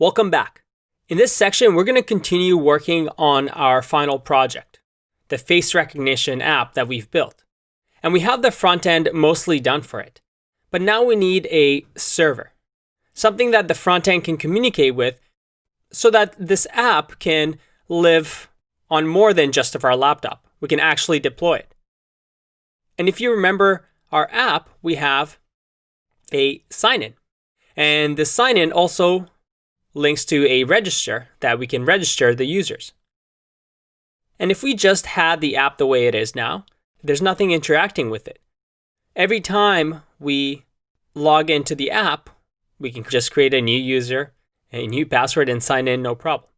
Welcome back. In this section, we're going to continue working on our final project, the face recognition app that we've built. And we have the front end mostly done for it. But now we need a server, something that the front end can communicate with so that this app can live on more than just of our laptop. We can actually deploy it. And if you remember our app, we have a sign-in. And the sign-in also links to a register that we can register the users. And if we just had the app the way it is now, there's nothing interacting with it. Every time we log into the app, we can just create a new user, a new password, and sign in, no problem.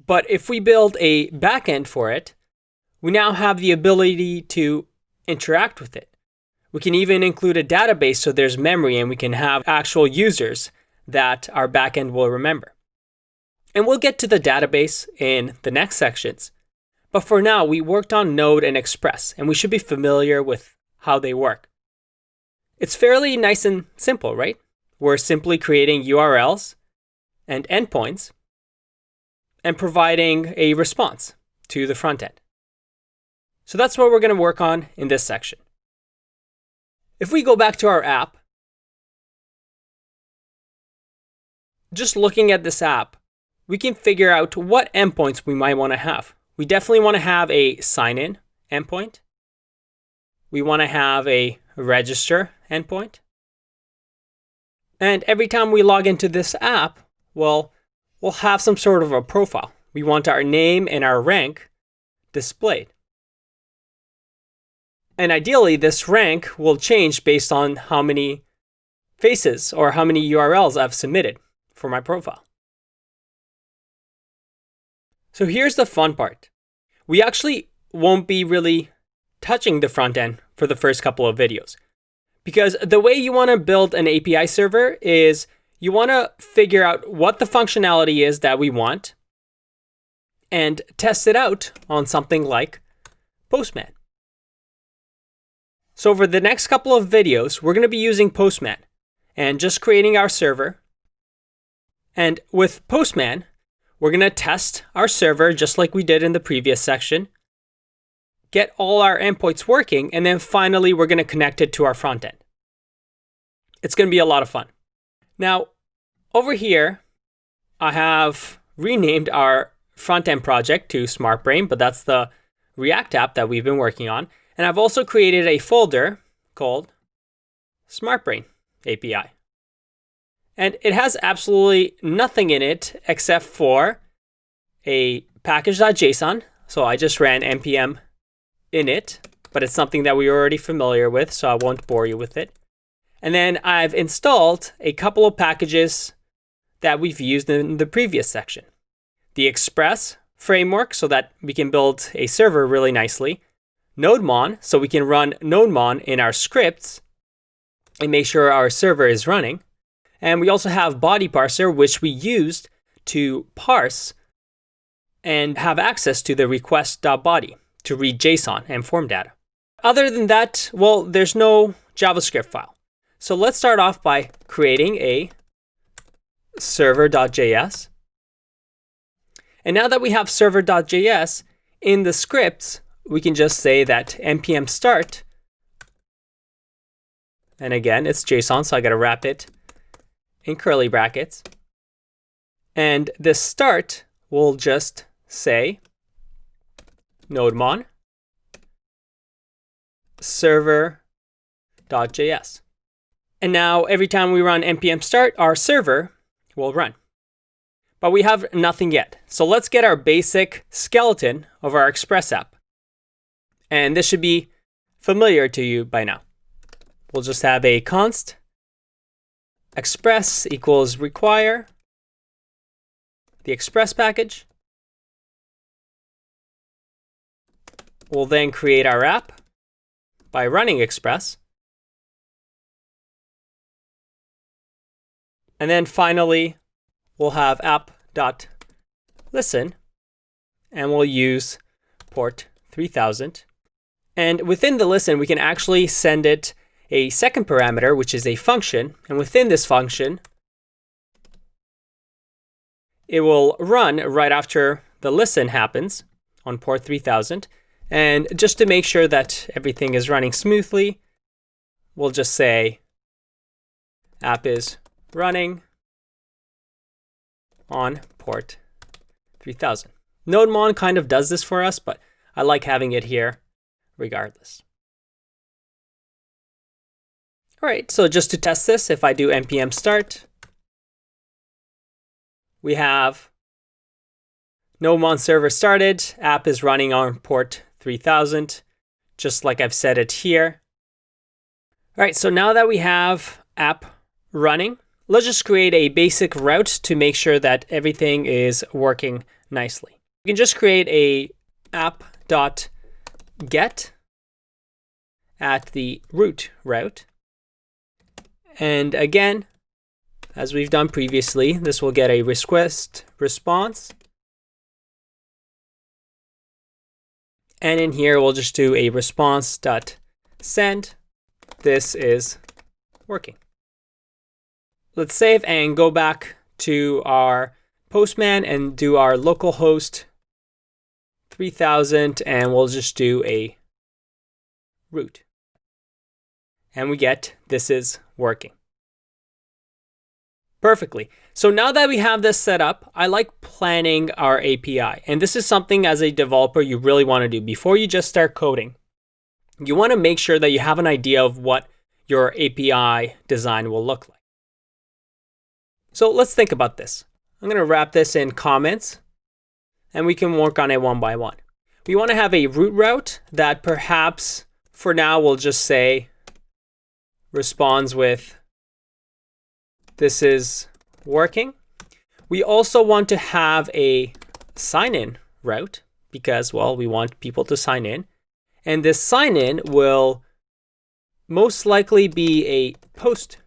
But if we build a backend for it, we now have the ability to interact with it. We can even include a database so there's memory and we can have actual users that our backend will remember. And we'll get to the database in the next sections. But for now, we worked on Node and Express, and we should be familiar with how they work. It's fairly nice and simple, right? We're simply creating URLs and endpoints and providing a response to the front end. So that's what we're going to work on in this section. If we go back to our app, just looking at this app, we can figure out what endpoints we might want to have. We definitely want to have a sign-in endpoint. We want to have a register endpoint. And every time we log into this app, well, we'll have some sort of a profile. We want our name and our rank displayed. And ideally, this rank will change based on how many faces or how many URLs I've submitted for my profile. So here's the fun part. We actually won't be really touching the front end for the first couple of videos. Because the way you want to build an API server is you want to figure out what the functionality is that we want and test it out on something like Postman. So for the next couple of videos, we're going to be using Postman and just creating our server. And with Postman, we're going to test our server just like we did in the previous section, get all our endpoints working, and then finally we're going to connect it to our front end. It's going to be a lot of fun. Now, over here, I have renamed our front end project to SmartBrain, but that's the React app that we've been working on. And I've also created a folder called SmartBrain API. And it has absolutely nothing in it except for a package.json. So I just ran npm init, but it's something that we're already familiar with, so I won't bore you with it. And then I've installed a couple of packages that we've used in the previous section. The Express framework, so that we can build a server really nicely. NodeMon, so we can run NodeMon in our scripts and make sure our server is running. And we also have Body Parser, which we used to parse and have access to the request.body to read JSON and form data. Other than that, well, there's no JavaScript file. So let's start off by creating a server.js. And now that we have server.js, in the scripts, we can just say that npm start. And again, it's JSON, so I got to wrap it in curly brackets. And this start will just say NodeMon server.js. And now every time we run npm start, our server will run. But we have nothing yet. So let's get our basic skeleton of our Express app. And this should be familiar to you by now. We'll just have a const express equals require the Express package. We'll then create our app by running Express. And then finally, we'll have app.listen, and we'll use port 3000. And within the listen, we can actually send it a second parameter, which is a function. And within this function, it will run right after the listen happens on port 3000. And just to make sure that everything is running smoothly, we'll just say app is running on port 3000. NodeMon kind of does this for us, but I like having it here regardless. All right, so just to test this, if I do npm start, we have NodeMon server started, app is running on port 3000, just like I've set it here. All right, so now that we have app running, let's just create a basic route to make sure that everything is working nicely. We can just create a app.get at the root route. And again, as we've done previously, this will get a request response. And in here, we'll just do a response.send. This is working. Let's save and go back to our Postman and do our localhost 3000, and we'll just do a root. And we get this is working perfectly. So now that we have this set up, I like planning our API. And this is something as a developer you really want to do before you just start coding. You want to make sure that you have an idea of what your API design will look like. So let's think about this. I'm going to wrap this in comments, and we can work on it one by one. We want to have a root route that perhaps for now we'll just say responds with this is working. We also want to have a sign-in route because, well, we want people to sign in. And this sign-in will most likely be a post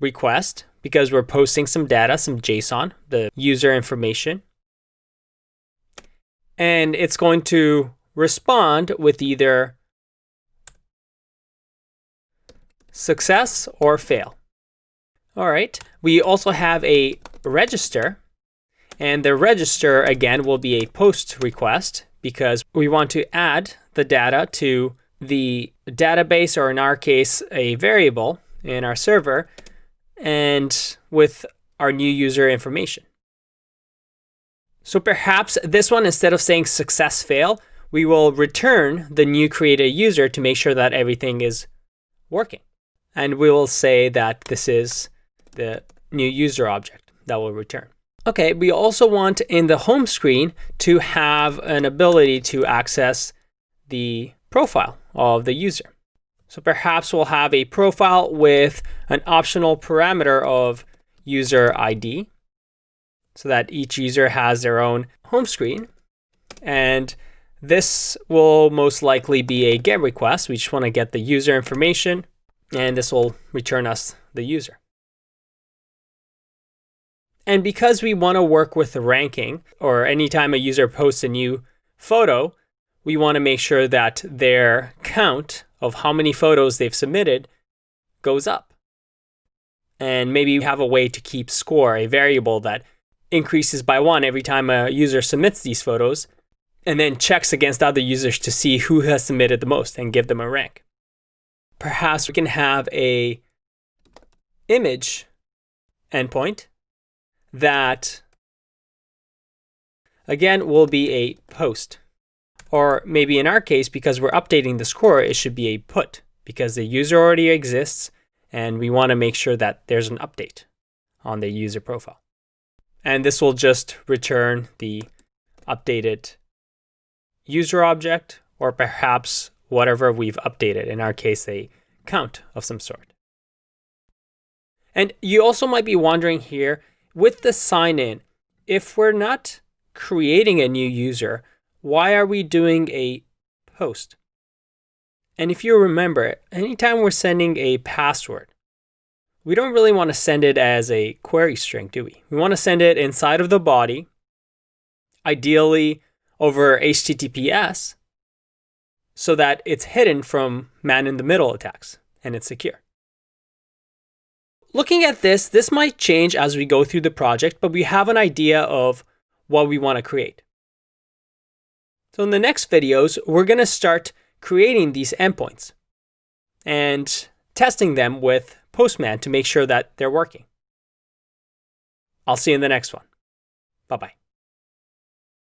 request because we're posting some data, some JSON, the user information. And it's going to respond with either success or fail. All right, we also have a register, and the register again will be a post request because we want to add the data to the database, or in our case, a variable in our server, and with our new user information. So perhaps this one, instead of saying success fail, we will return the new created user to make sure that everything is working. And we will say that this is the new user object that will return. Okay, we also want in the home screen to have an ability to access the profile of the user. So perhaps we'll have a profile with an optional parameter of user ID so that each user has their own home screen. And this will most likely be a GET request. We just want to get the user information, and this will return us the user. And because we want to work with the ranking, or anytime a user posts a new photo, we want to make sure that their count of how many photos they've submitted goes up. And maybe we have a way to keep score, a variable that increases by 1 every time a user submits these photos, and then checks against other users to see who has submitted the most and give them a rank. Perhaps we can have a image endpoint that, again, will be a post. Or maybe in our case, because we're updating the score, it should be a put, because the user already exists, and we want to make sure that there's an update on the user profile. And this will just return the updated user object, or perhaps whatever we've updated, in our case, a count of some sort. And you also might be wondering here, with the sign-in, if we're not creating a new user, why are we doing a post? And if you remember, anytime we're sending a password, we don't really want to send it as a query string, do we? We want to send it inside of the body, ideally over HTTPS, so that it's hidden from man-in-the-middle attacks and it's secure. looking at this might change as we go through the project, but we have an idea of what we want to create. So in the next videos, we're going to start creating these endpoints and testing them with Postman to make sure that they're working. I'll see you in the next one. Bye-bye.